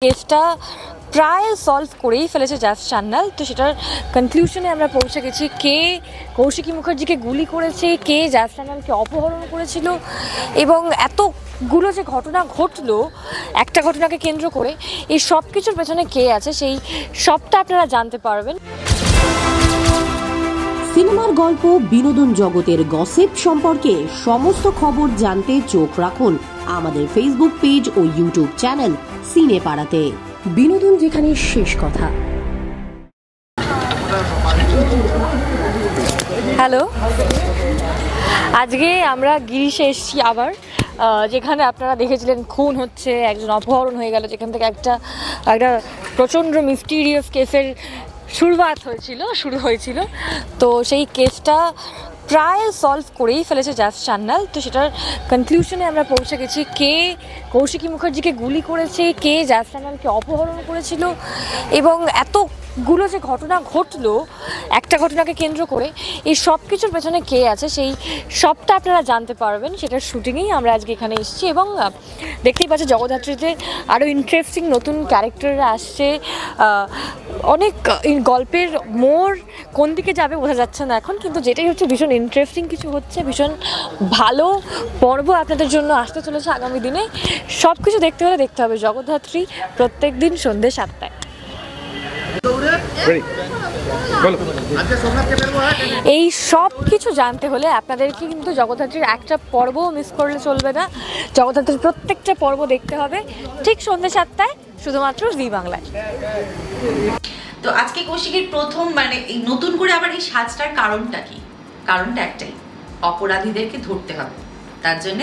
কেসটা প্রায় সলভ করেই ফেলেছে জাজ সান্যাল। তো সেটার কনক্লুশনে আমরা পৌঁছে গেছি কে কৌশিকী মুখার্জিকে গুলি করেছে, কে জাজ সান্যালকে অপহরণ করেছিল, এবং এতগুলো যে ঘটনা ঘটলো একটা ঘটনাকে কেন্দ্র করে, এই সব কিছুর পেছনে কে আছে সেই সবটা আপনারা জানতে পারবেন। সিনেমার গল্প, বিনোদন জগতের গসিপ সম্পর্কে সমস্ত খবর জানতে চোখ রাখুন আমাদের ফেসবুক পেজ ও ইউটিউব চ্যানেল সিনে পাড়াতে। বিনোদন যেখানে শেষ কথা। হ্যালো, আজকে আমরা গিরিশে এসেছি আবার, যেখানে আপনারা দেখেছিলেন খুন হচ্ছে, একজন অপহরণ হয়ে গেল, যেখান থেকে একটা প্রচণ্ড মিস্টিরিয়াস কেসের শুরু হয়েছিল। তো সেই কেসটা প্রায় সলভ করেই ফেলেছে জাজ সান্যাল। তো সেটার কনক্লুশনে আমরা পৌঁছে গেছি কে কৌশিকী মুখার্জিকে গুলি করেছে, কে জাজ সান্যালকে অপহরণ করেছিল, এবং এতগুলো যে ঘটনা ঘটলো একটা ঘটনাকে কেন্দ্র করে, এই সব কিছুর পেছনে কে আছে সেই সবটা আপনারা জানতে পারবেন। সেটার শুটিংয়েই আমরা আজকে এখানে এসেছি, এবং দেখতেই পাচ্ছি জগদ্ধাত্রীতে আরও ইন্টারেস্টিং নতুন ক্যারেক্টাররা আসছে। অনেক গল্পের মোড় কোন দিকে যাবে বোঝা যাচ্ছে না এখন, কিন্তু যেটাই হচ্ছে ভীষণ ইন্টারেস্টিং কিছু হচ্ছে, ভীষণ ভালো পর্ব আপনাদের জন্য আসতে চলেছে আগামী দিনে। সব কিছু দেখতে হলে দেখতে হবে জগদ্ধাত্রী, প্রত্যেক দিন সন্ধ্যে 7টায়। এই সব কিছু জানতে হলে আপনাদেরকে কিন্তু জগদ্ধাত্রীর একটা পর্বও মিস করলে চলবে না। জগদ্ধাত্রীর প্রত্যেকটা পর্ব দেখতে হবে ঠিক সন্ধ্যে 7টায়, শুধুমাত্র জি বাংলায়। তো আজকে কৌশিকের প্রথম এই নতুন করে আবার এই সাজটার কারণটা কি? কারণটা একটাই, অপরাধীদেরকে ধরতে হবে, তার জন্য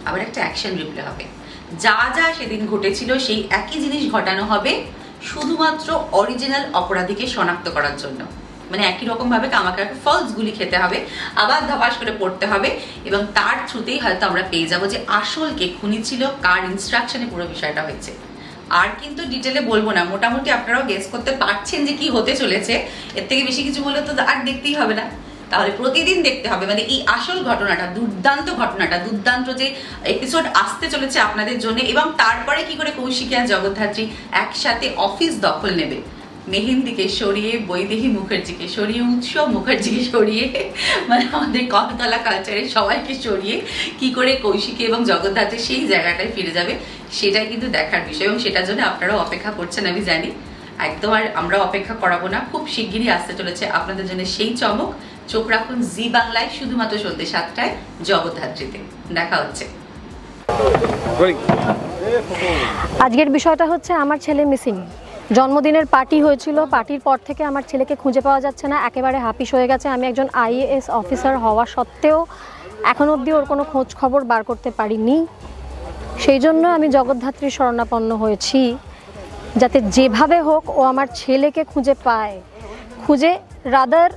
আবার একটা অ্যাকশন রিপ্লে হবে। যা যা সেদিন ঘটেছিল সেই একই জিনিস ঘটানো হবে শুধুমাত্র অরিজিনাল অপরাধীকে শনাক্ত করার জন্য। একই রকম ভাবে আমাকে ফলস গুলি খেতে হবে, আবার ধপাস করে পড়তে হবে, এবং তার থ্রুতেই হয়তো আমরা পেয়ে যাবো যে আসল কে খুনি ছিল, কার ইনস্ট্রাকশনে পুরো বিষয়টা হয়েছে। আর কিন্তু ডিটেলে বলবো না, মোটামুটি আপনারাও গেস করতে পারছেন যে কি হতে চলেছে। এর থেকে বেশি কিছু বলে তো আর দেখতেই হবে না, তাহলে প্রতিদিন দেখতে হবে। এই আসল ঘটনাটা, দুর্দান্ত যে এপিসোড আসতে চলেছে আপনাদের জন্য, এবং তারপরে কি করে কৌশিকী আর জগদ্ধাত্রী একসাথে অফিস দখল নেবে, মেহেন্দিকে সরিয়ে, বৈদেহী মুখার্জিকে সরিয়ে, উৎসব মুখার্জিকে সরিয়ে, আমাদের কলতলা কালচারের সবাইকে সরিয়ে কি করে কৌশিকী এবং জগদ্ধাত্রী সেই জায়গাটায় ফিরে যাবে, সেটাই কিন্তু দেখার বিষয়, এবং সেটার জন্য আপনারাও অপেক্ষা করছেন আমি জানি। একদম আর আমরা অপেক্ষা করাবো না, খুব শিগগিরই আসতে চলেছে আপনাদের জন্য সেই চমক। চোখ রাখুন জি বাংলায়, শুধুমাত্র সন্ধ্যে 7টায় জগদ্ধাত্রীতে। দেখা হচ্ছে। আজকের বিষয়টা হচ্ছে আমার ছেলে মিসিং। জন্মদিনের পার্টি হয়েছিল, পার্টির পর থেকে আমার ছেলেকে খুঁজে পাওয়া যাচ্ছে না, একেবারে হাপিস হয়ে গেছে। আমি একজন IAS অফিসার হওয়া সত্ত্বেও এখন অবধি ওর কোনো খোঁজ খবর বার করতে পারিনি। সেই জন্য আমি জগদ্ধাত্রীর শরণাপন্ন হয়েছি, যাতে যেভাবে হোক ও আমার ছেলেকে খুঁজে পায়, খুঁজে রাদার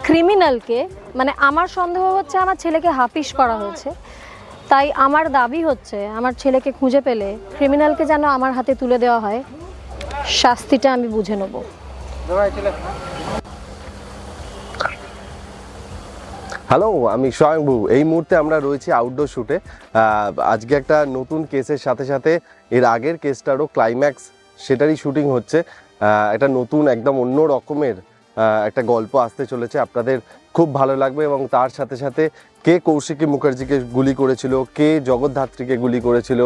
ক্রিমিনালকে, আমার সন্দেহ হচ্ছে আমার ছেলেকে হাপিস করা হয়েছে, তাই আমার দাবি হচ্ছে আমার ছেলেকে খুঁজে পেলে ক্রিমিনালকে যেন আমার হাতে তুলে দেওয়া হয়, শাস্তিটা আমি বুঝে নেব। হ্যালো, আমি স্বয়ংভূ। এই মুহূর্তে আমরা রয়েছি আউটডোর শুটে। আজকে একটা নতুন কেসের সাথে সাথে এর আগের কেসটারও ক্লাইম্যাক্স, সেটারই শুটিং হচ্ছে। একটা নতুন একদম অন্য রকমের একটা গল্প আসতে চলেছে, আপনাদের খুব ভালো লাগবে। এবং তার সাথে সাথে কে কৌশিকী মুখার্জিকে গুলি করেছিল, কে জগদ্ধাত্রীকে গুলি করেছিল,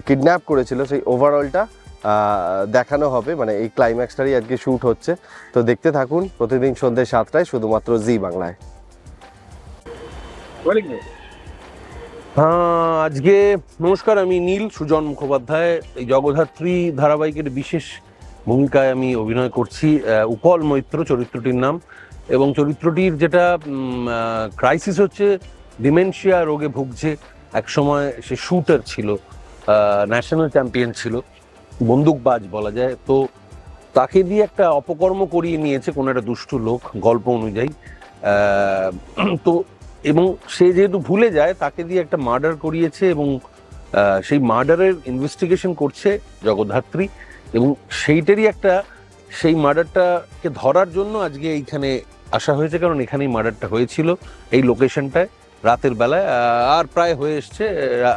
কিডন্যাপ করেছিল, সেই ওভারঅলটা দেখানো হবে। এই ক্লাইম্যাক্সটারই আজকে শ্যুট হচ্ছে। তো দেখতে থাকুন প্রতিদিন সন্ধ্যে 7টায়, শুধুমাত্র জি বাংলায়। আজকে নমস্কার, আমি নীল সুজন মুখোপাধ্যায়। এই জগদ্ধাত্রী ধারাবাহিকের বিশেষ ভূমিকায় আমি অভিনয় করছি। উপল মৈত্র চরিত্রটির নাম, এবং চরিত্রটির যেটা ক্রাইসিস হচ্ছে, ডিমেনশিয়া রোগে ভুগছে। একসময় সে শুটার ছিল, ন্যাশনাল চ্যাম্পিয়ন ছিল, বন্দুকবাজ বলা যায়। তো তাকে দিয়ে একটা অপকর্ম করিয়ে নিয়েছে কোনো একটা দুষ্টু লোক, গল্প অনুযায়ী। তো এবং সে যেহেতু ভুলে যায়, তাকে দিয়ে একটা মার্ডার করিয়েছে, এবং সেই মার্ডারের ইনভেস্টিগেশন করছে জগদ্ধাত্রী, এবং সেই মার্ডারটাকে ধরার জন্য আজকে এইখানে আসা হয়েছে, কারণ এখানেই মার্ডারটা হয়েছিল, এই লোকেশনটায় রাতের বেলায়। আর প্রায় হয়ে এসছে,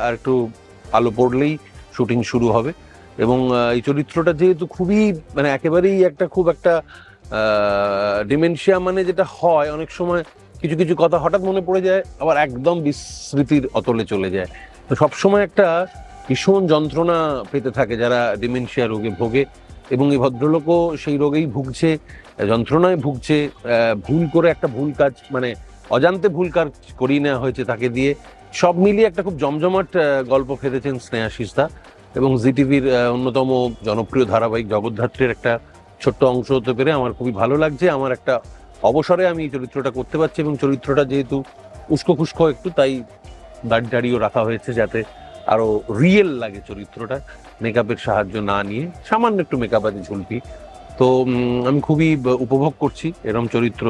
আর একটু আলো পড়লেই শুটিং শুরু হবে। এবং এই চরিত্রটা যেহেতু খুবই মানে একেবারেই খুব একটা ডিমেনশিয়া মানে যেটা হয় অনেক সময় কিছু কিছু কথা হঠাৎ মনে পড়ে যায়, আবার একদম বিস্মৃতির অতলে চলে যায়। তো সবসময় একটা ভীষণ যন্ত্রণা পেতে থাকে যারা ডিমেনশিয়া রোগে ভোগে, এবং এই ভদ্রলোকও সেই রোগেই ভুগছে, যন্ত্রণায় ভুগছে। ভুল করে একটা ভুল কাজ, মানে অজান্তে ভুল কাজ করিয়ে নেওয়া হয়েছে তাকে দিয়ে। সব মিলিয়ে একটা খুব জমজমাট গল্প ফেলেছেন স্নেহাশিস দা, এবং জি টিভির অন্যতম জনপ্রিয় ধারাবাহিক জগদ্ধাত্রীর একটা ছোট্ট অংশ হতে পেরে আমার খুবই ভালো লাগছে। আমার একটা অবসরে আমি এই চরিত্রটা করতে পারছি, এবং চরিত্রটা যেহেতু উস্কো খুস্কো একটু, তাই দাড়িও রাখা হয়েছে যাতে আরো রিয়েল লাগে চরিত্রটা, মেকআপের সাহায্য না নিয়ে, সামান্য একটু মেকআপ আছে ঝুলপি। তো আমি খুবই উপভোগ করছি এরম চরিত্র,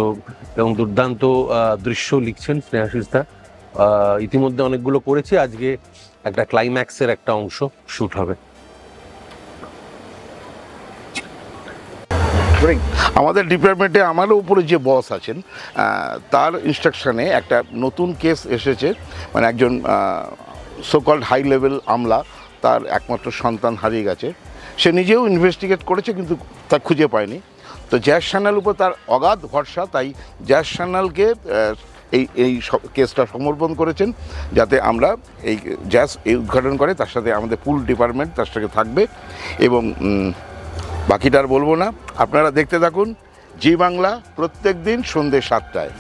এবং দুর্দান্ত দৃশ্য লিখছেন স্নেহাশিস দা। ইতিমধ্যে অনেকগুলো করেছি, আজকে একটা ক্লাইম্যাক্সের একটা অংশ শুট হবে। আমাদের ডিপার্টমেন্টে আমারও উপরে যে বস আছেন তার ইনস্ট্রাকশনে একটা নতুন কেস এসেছে, মানে একজন সোকল্ড হাই লেভেল আমলা, তার একমাত্র সন্তান হারিয়ে গেছে। সে নিজেও ইনভেস্টিগেট করেছে কিন্তু তা খুঁজে পায়নি। তো জ্যাজ চ্যানেল উপর তার অগাধ ভরসা, তাই জ্যাজ চ্যানেলকে এই কেসটা সমর্পণ করেছেন যাতে আমরা জ্যাজ উদ্ঘাটন করে, তার সাথে আমাদের পুল ডিপার্টমেন্ট তার সাথে থাকবে। এবং বাকিটা আর বলবো না, আপনারা দেখতে থাকুন জি বাংলা প্রত্যেক দিন সন্ধ্যে 7টায়।